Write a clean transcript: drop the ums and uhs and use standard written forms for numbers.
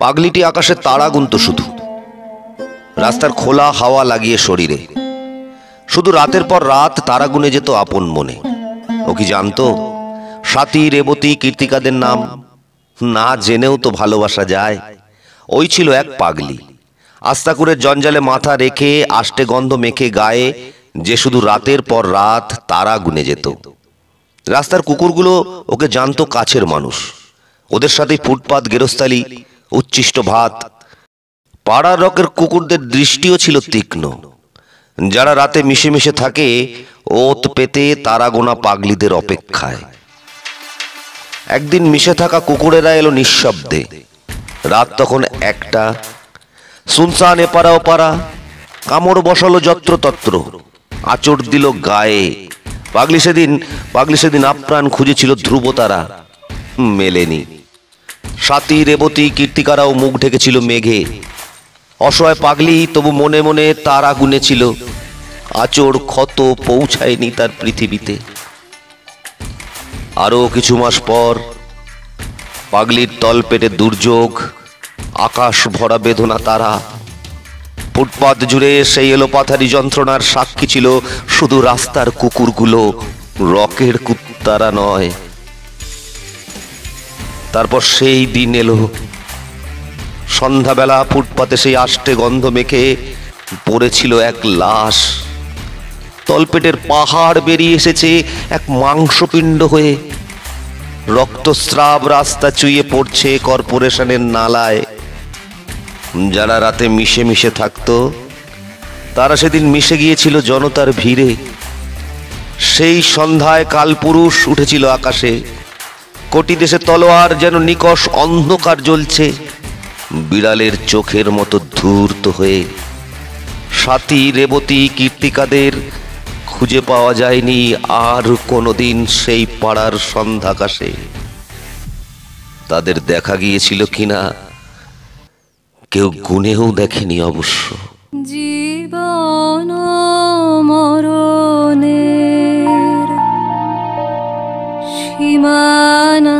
পাগলিটি আকাশে তারা গুনত শুধু, রাস্তার খোলা হাওয়া লাগিয়ে শরীরে। শুধু রাতের পর রাত তারা গুনে যেত আপন মনে। ও কি জানতো স্বাতী, রেবতী, কীর্তিকাদের নাম? না জেনেও তো ভালোবাসা যায়। ওই ছিল এক পাগলি, আস্তাকুরের জঞ্জালে মাথা রেখে আষ্টে গন্ধ মেখে গায়ে, যে শুধু রাতের পর রাত তারা গুনে যেত। রাস্তার কুকুরগুলো ওকে জানতো কাছের মানুষ। ওদের সাথে ফুটপাত, গেরস্তালি, উচ্ছিষ্ট ভাত। পাড়ার রকের কুকুরদের দৃষ্টিও ছিল তীক্ষ্ণ। যারা রাতে মিশে মিশে থাকে ওত পেতে তারা গোনা পাগলিদের অপেক্ষায়। একদিন মিশে থাকা কুকুরেরা এলো নিঃশব্দে। রাত তখন একটা, সুনসান এপারা ওপারা। কামড় বসালো যত্রতত্র, আঁচড় দিল গায়ে। পাগলি সেদিন আপ্রাণ খুঁজেছিল ধ্রুবতারা, মেলেনি। স্বাতী, রেবতী, কীর্তিকারাও মুখ ঢেকেছিল মেঘে। অসহায় পাগলি তবু মনে মনে তারা গুনেছিল। আঁচড় ক্ষত পৌঁছায়নি তার পৃথিবীতে। আরো কিছু মাস পর পাগলির তলপেটে দুর্যোগ, আকাশ ভরা বেদনা তারা। ফুটপাত জুড়ে সেই এলোপাথারি যন্ত্রণার সাক্ষী ছিল শুধু রাস্তার কুকুরগুলো, রকের কুত্তারা নয়। তারপর সেই দিন এলো। সন্ধ্যাবেলা ফুটপাতে সেই আষ্টে গন্ধ মেখে পড়েছিল এক লাশ। তলপেটের পাহাড় বেরিয়ে এসেছে এক মাংসপিণ্ড হয়ে। রক্তস্রাব রাস্তা চুইয়ে পড়ছে কর্পোরেশনের নালায়। যারা রাতে মিশে মিশে থাকতো তারা সেদিন মিশে গিয়েছিল জনতার ভিড়ে। সেই সন্ধ্যায় কালপুরুষ উঠেছিল আকাশে। কোটি দেশে তলোয়ার যেন নিকষ অন্ধকার জ্বলছে, বিড়ালের চোখের মতো ধূর্ত হয়ে। স্বাতী, রেবতী, কীর্তিকাদের খুঁজে পাওয়া যায়নি আর কোনোদিন সেই পাড়ার সন্ধ্যাকাশে। তাদের দেখা গিয়েছিল কিনা কেউ গুনেও দেখেনি অবশ্য। জীবন মরণের সীমানা